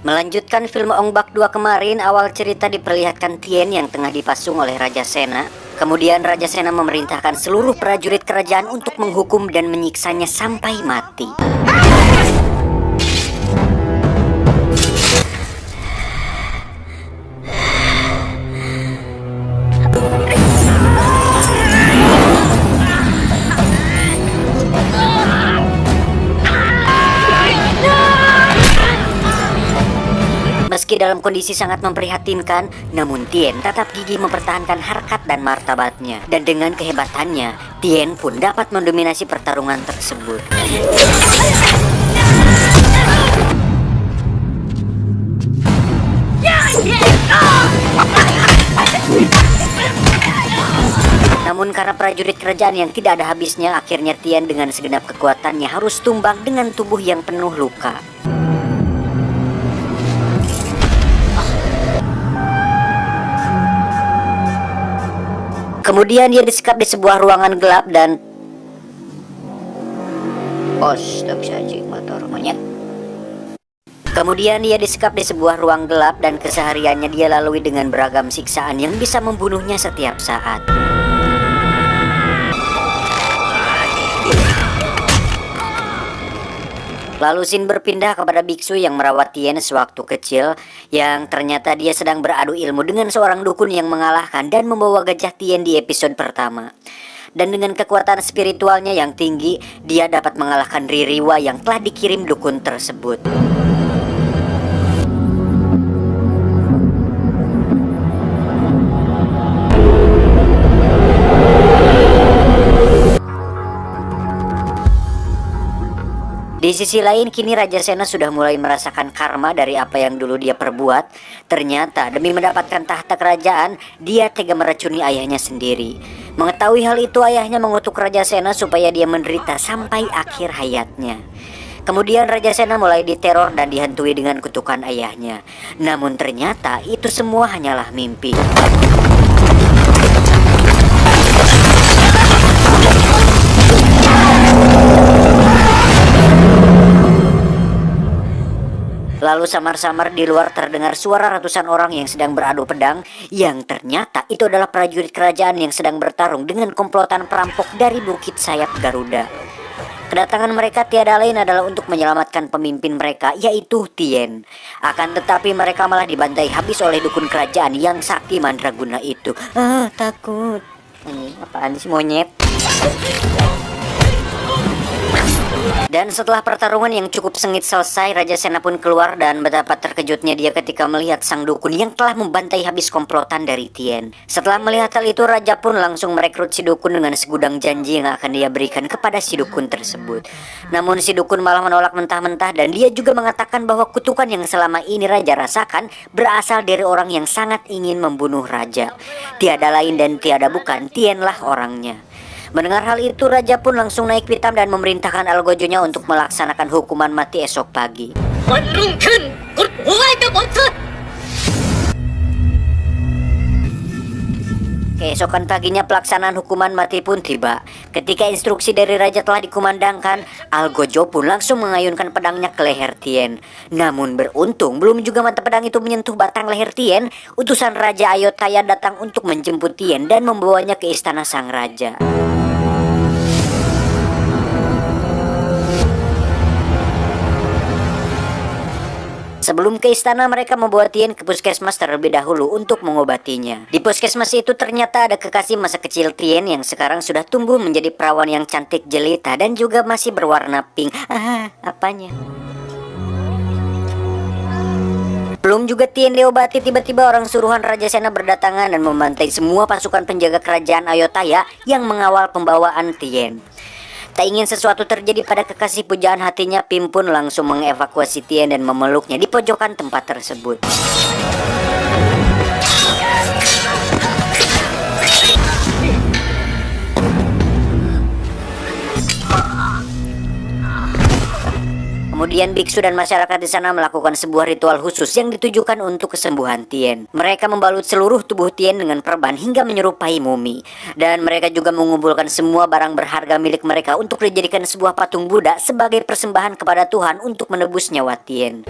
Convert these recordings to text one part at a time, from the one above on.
Melanjutkan film Ong Bak 2 kemarin, awal cerita diperlihatkan Tien yang tengah dipasung oleh Raja Sena. Kemudian Raja Sena memerintahkan seluruh prajurit kerajaan untuk menghukum dan menyiksanya sampai mati. Meski dalam kondisi sangat memprihatinkan, namun Tien tetap gigih mempertahankan harkat dan martabatnya. Dan dengan kehebatannya, Tien pun dapat mendominasi pertarungan tersebut. Namun karena prajurit kerajaan yang tidak ada habisnya, akhirnya Tien dengan segenap kekuatannya harus tumbang dengan tubuh yang penuh luka. Kemudian dia disekap di sebuah ruangan gelap dan motor monyet. Kemudian dia disekap di sebuah ruang gelap dan kesehariannya dia lalui dengan beragam siksaan yang bisa membunuhnya setiap saat. Lalu Shin berpindah kepada biksu yang merawat Tien sewaktu kecil, yang ternyata dia sedang beradu ilmu dengan seorang dukun yang mengalahkan dan membawa gajah Tien di episode pertama. Dan dengan kekuatan spiritualnya yang tinggi, dia dapat mengalahkan Ririwa yang telah dikirim dukun tersebut. Di sisi lain, kini Raja Sena sudah mulai merasakan karma dari apa yang dulu dia perbuat. Ternyata demi mendapatkan tahta kerajaan, dia tega meracuni ayahnya sendiri. Mengetahui hal itu, ayahnya mengutuk Raja Sena supaya dia menderita sampai akhir hayatnya. Kemudian Raja Sena mulai diteror dan dihantui dengan kutukan ayahnya. Namun ternyata itu semua hanyalah mimpi. Lalu samar-samar di luar terdengar suara ratusan orang yang sedang beradu pedang, yang ternyata itu adalah prajurit kerajaan yang sedang bertarung dengan komplotan perampok dari Bukit Sayap Garuda. Kedatangan mereka tiada lain adalah untuk menyelamatkan pemimpin mereka, yaitu Tien. Akan tetapi mereka malah dibantai habis oleh dukun kerajaan yang sakti mandraguna itu. Takut. Apaan sih monyet? Dan setelah pertarungan yang cukup sengit selesai, Raja Sena pun keluar dan betapa terkejutnya dia ketika melihat sang dukun yang telah membantai habis komplotan dari Tien. Setelah melihat hal itu, Raja pun langsung merekrut si dukun dengan segudang janji yang akan dia berikan kepada si dukun tersebut. Namun si dukun malah menolak mentah-mentah dan dia juga mengatakan bahwa kutukan yang selama ini Raja rasakan berasal dari orang yang sangat ingin membunuh Raja. Tiada lain dan tiada bukan, Tienlah orangnya. Mendengar hal itu, Raja pun langsung naik pitam dan memerintahkan algojonya untuk melaksanakan hukuman mati esok pagi. Keesokan paginya pelaksanaan hukuman mati pun tiba. Ketika instruksi dari Raja telah dikumandangkan, Algojo pun langsung mengayunkan pedangnya ke leher Tien. Namun beruntung, belum juga mata pedang itu menyentuh batang leher Tien, utusan Raja Ayodhya datang untuk menjemput Tien dan membawanya ke istana sang raja. Sebelum ke istana, mereka membawa Tien ke puskesmas terlebih dahulu untuk mengobatinya. Di puskesmas itu ternyata ada kekasih masa kecil Tien yang sekarang sudah tumbuh menjadi perawan yang cantik jelita dan juga masih berwarna pink. Apanya? Belum juga Tien diobati, tiba-tiba orang suruhan Raja Sena berdatangan dan membantai semua pasukan penjaga kerajaan Ayodhya yang mengawal pembawaan Tien. Tak ingin sesuatu terjadi pada kekasih pujaan hatinya, Pim pun langsung mengevakuasi Tien dan memeluknya di pojokan tempat tersebut. Kemudian biksu dan masyarakat di sana melakukan sebuah ritual khusus yang ditujukan untuk kesembuhan Tien. Mereka membalut seluruh tubuh Tien dengan perban hingga menyerupai mumi. Dan mereka juga mengumpulkan semua barang berharga milik mereka untuk dijadikan sebuah patung Buddha sebagai persembahan kepada Tuhan untuk menebus nyawa Tien.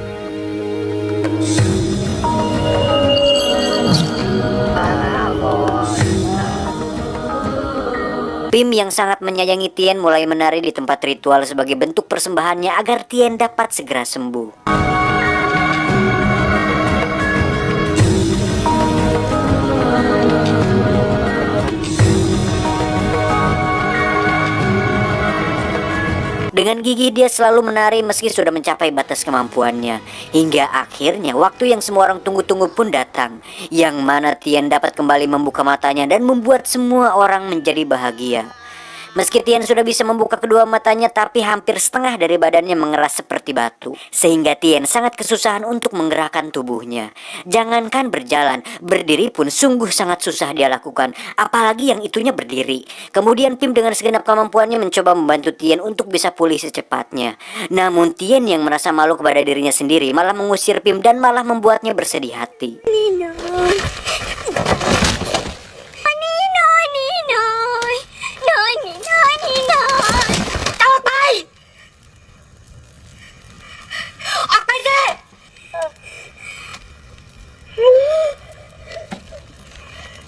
Pim yang sangat menyayangi Tien mulai menari di tempat ritual sebagai bentuk persembahannya agar Tien dapat segera sembuh. Dengan gigih dia selalu menari meski sudah mencapai batas kemampuannya. Hingga akhirnya waktu yang semua orang tunggu-tunggu pun datang, yang mana Tien dapat kembali membuka matanya dan membuat semua orang menjadi bahagia. Meski Tien sudah bisa membuka kedua matanya, tapi hampir setengah dari badannya mengeras seperti batu, sehingga Tien sangat kesusahan untuk menggerakkan tubuhnya. Jangankan berjalan, berdiri pun sungguh sangat susah dia lakukan, apalagi yang itunya berdiri. Kemudian Pim dengan segenap kemampuannya mencoba membantu Tien untuk bisa pulih secepatnya. Namun Tien yang merasa malu kepada dirinya sendiri malah mengusir Pim dan malah membuatnya bersedih hati.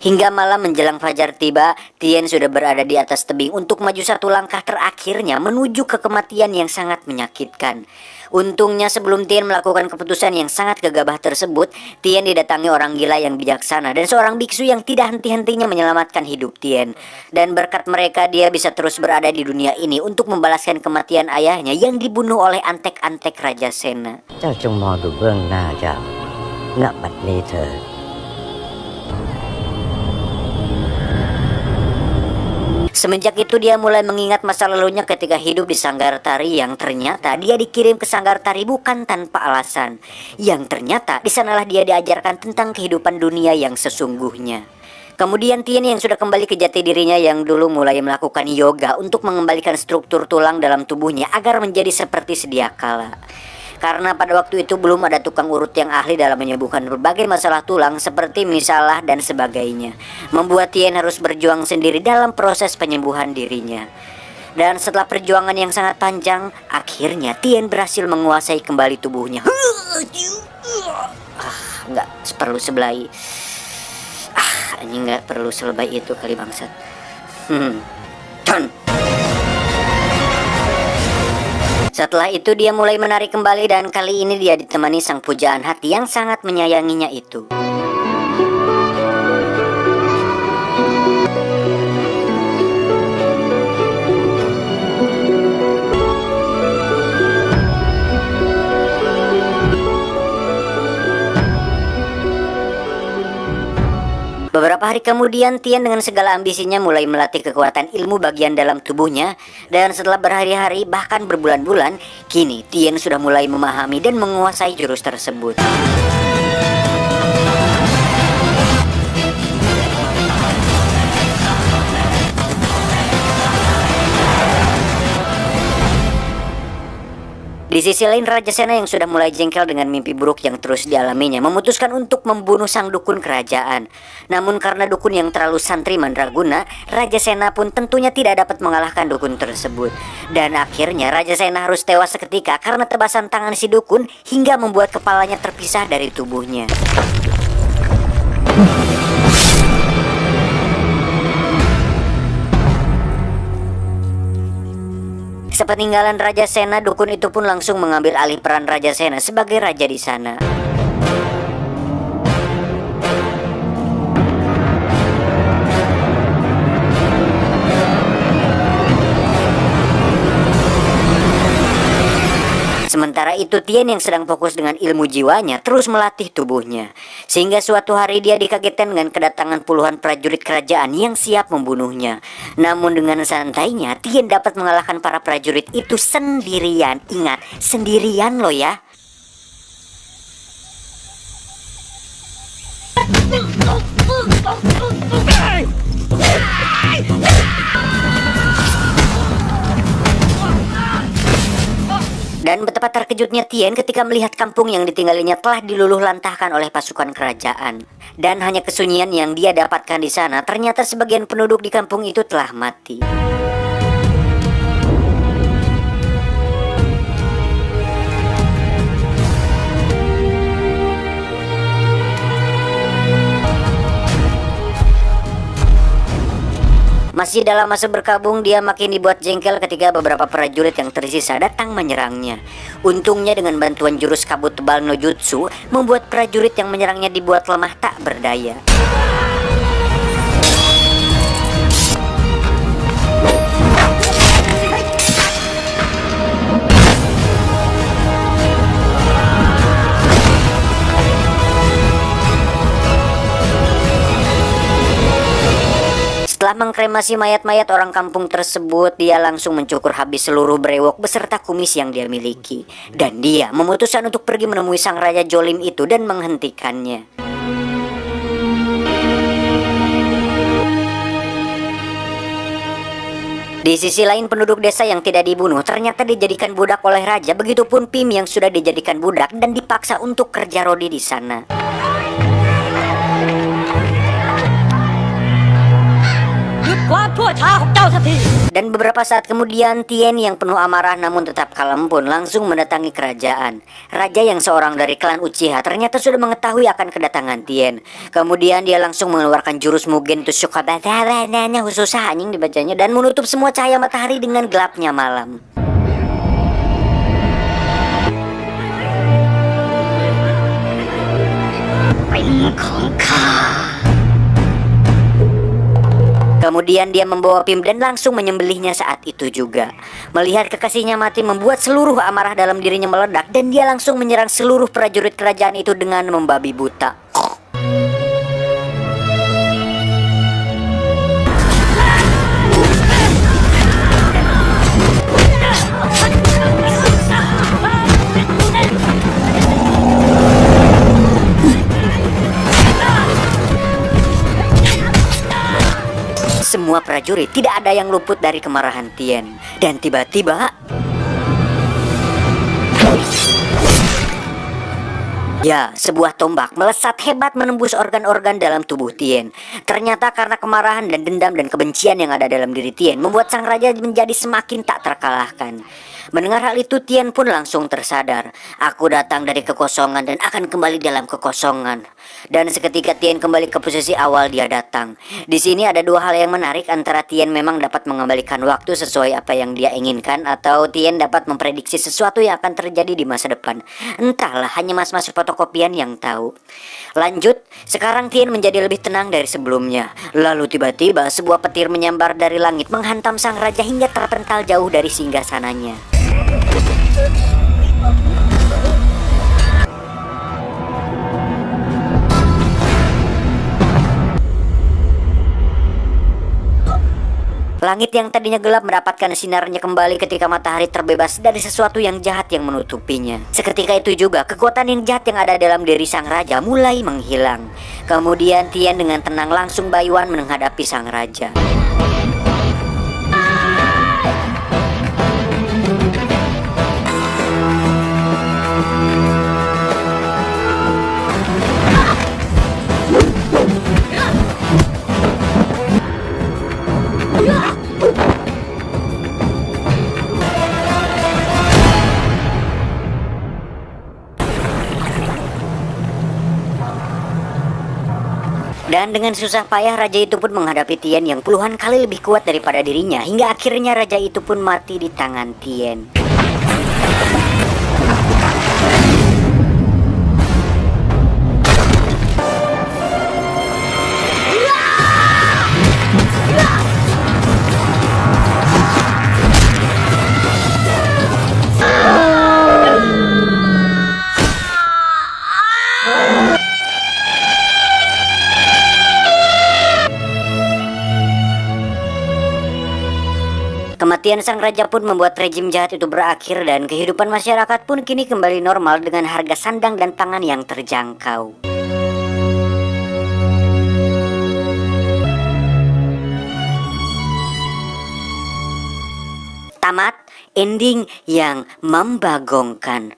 Hingga malam menjelang fajar tiba, Tien sudah berada di atas tebing untuk maju satu langkah terakhirnya menuju ke kematian yang sangat menyakitkan. Untungnya sebelum Tien melakukan keputusan yang sangat gegabah tersebut, Tien didatangi orang gila yang bijaksana dan seorang biksu yang tidak henti-hentinya menyelamatkan hidup Tien. Dan berkat mereka dia bisa terus berada di dunia ini untuk membalaskan kematian ayahnya yang dibunuh oleh antek-antek Raja Sena. Semenjak itu dia mulai mengingat masa lalunya ketika hidup di Sanggartari yang ternyata dia dikirim ke Sanggartari bukan tanpa alasan. Yang ternyata di sanalah dia diajarkan tentang kehidupan dunia yang sesungguhnya. Kemudian Tien yang sudah kembali ke jati dirinya yang dulu mulai melakukan yoga untuk mengembalikan struktur tulang dalam tubuhnya agar menjadi seperti sedia kala. Karena pada waktu itu belum ada tukang urut yang ahli dalam menyembuhkan berbagai masalah tulang seperti misalah dan sebagainya, membuat Tien harus berjuang sendiri dalam proses penyembuhan dirinya. Dan setelah perjuangan yang sangat panjang, akhirnya Tien berhasil menguasai kembali tubuhnya. Nggak perlu sebelai. Ini nggak perlu selebay itu kali bangsat. Setelah itu dia mulai menari kembali dan kali ini dia ditemani sang pujaan hati yang sangat menyayanginya itu. Beberapa hari kemudian Tien dengan segala ambisinya mulai melatih kekuatan ilmu bagian dalam tubuhnya. Dan setelah berhari-hari bahkan berbulan-bulan, kini Tien sudah mulai memahami dan menguasai jurus tersebut. Di sisi lain, Raja Sena yang sudah mulai jengkel dengan mimpi buruk yang terus dialaminya memutuskan untuk membunuh sang dukun kerajaan. Namun karena dukun yang terlalu santri mandraguna, Raja Sena pun tentunya tidak dapat mengalahkan dukun tersebut. Dan akhirnya Raja Sena harus tewas seketika karena tebasan tangan si dukun hingga membuat kepalanya terpisah dari tubuhnya. Sepeninggalan Raja Sena, dukun itu pun langsung mengambil alih peran Raja Sena sebagai raja di sana. Sementara itu Tien yang sedang fokus dengan ilmu jiwanya terus melatih tubuhnya. Sehingga suatu hari dia dikagetkan dengan kedatangan puluhan prajurit kerajaan yang siap membunuhnya. Namun dengan santainya Tien dapat mengalahkan para prajurit itu sendirian. Ingat, sendirian loh ya. Dan betapa terkejutnya Tien ketika melihat kampung yang ditinggalinya telah diluluh lantahkan oleh pasukan kerajaan. Dan hanya kesunyian yang dia dapatkan di sana, ternyata sebagian penduduk di kampung itu telah mati. Masih dalam masa berkabung, dia makin dibuat jengkel ketika beberapa prajurit yang tersisa datang menyerangnya. Untungnya dengan bantuan jurus kabut tebal no jutsu, membuat prajurit yang menyerangnya dibuat lemah tak berdaya. Setelah mengkremasi mayat-mayat orang kampung tersebut, dia langsung mencukur habis seluruh brewok beserta kumis yang dia miliki. Dan dia memutuskan untuk pergi menemui sang raja jolim itu dan menghentikannya. Di sisi lain, penduduk desa yang tidak dibunuh ternyata dijadikan budak oleh raja, begitupun Pim yang sudah dijadikan budak dan dipaksa untuk kerja rodi di sana. Dan beberapa saat kemudian, Tien yang penuh amarah namun tetap kalem pun langsung mendatangi kerajaan. Raja yang seorang dari klan Uchiha ternyata sudah mengetahui akan kedatangan Tien. Kemudian dia langsung mengeluarkan jurus Mugen Tushukabatanya, khusus anjing dibacanya, dan menutup semua cahaya matahari dengan gelapnya malam. Kemudian dia membawa Pim dan langsung menyembelihnya saat itu juga. Melihat kekasihnya mati membuat seluruh amarah dalam dirinya meledak dan dia langsung menyerang seluruh prajurit kerajaan itu dengan membabi buta. Semua prajurit tidak ada yang luput dari kemarahan Tien. Dan tiba-tiba, ya, sebuah tombak melesat hebat menembus organ-organ dalam tubuh Tien. Ternyata karena kemarahan dan dendam dan kebencian yang ada dalam diri Tien membuat sang raja menjadi semakin tak terkalahkan. Mendengar hal itu, Tien pun langsung tersadar. Aku datang dari kekosongan dan akan kembali dalam kekosongan. Dan seketika Tien kembali ke posisi awal dia datang. Di sini ada dua hal yang menarik, antara Tien memang dapat mengembalikan waktu sesuai apa yang dia inginkan, atau Tien dapat memprediksi sesuatu yang akan terjadi di masa depan. Entahlah, hanya mas-mas fotokopian yang tahu. Lanjut, sekarang Tien menjadi lebih tenang dari sebelumnya. Lalu tiba-tiba sebuah petir menyambar dari langit menghantam sang raja hingga terpental jauh dari singgasananya. Langit yang tadinya gelap mendapatkan sinarnya kembali ketika matahari terbebas dari sesuatu yang jahat yang menutupinya. Seketika itu juga, kekuatan yang jahat yang ada dalam diri sang raja mulai menghilang. Kemudian Tien dengan tenang langsung Baiwan menghadapi sang raja. Dan dengan susah payah raja itu pun menghadapi Tien yang puluhan kali lebih kuat daripada dirinya, hingga akhirnya raja itu pun mati di tangan Tien. Kematian sang raja pun membuat rejim jahat itu berakhir dan kehidupan masyarakat pun kini kembali normal dengan harga sandang dan pangan yang terjangkau. Tamat, ending yang membagongkan.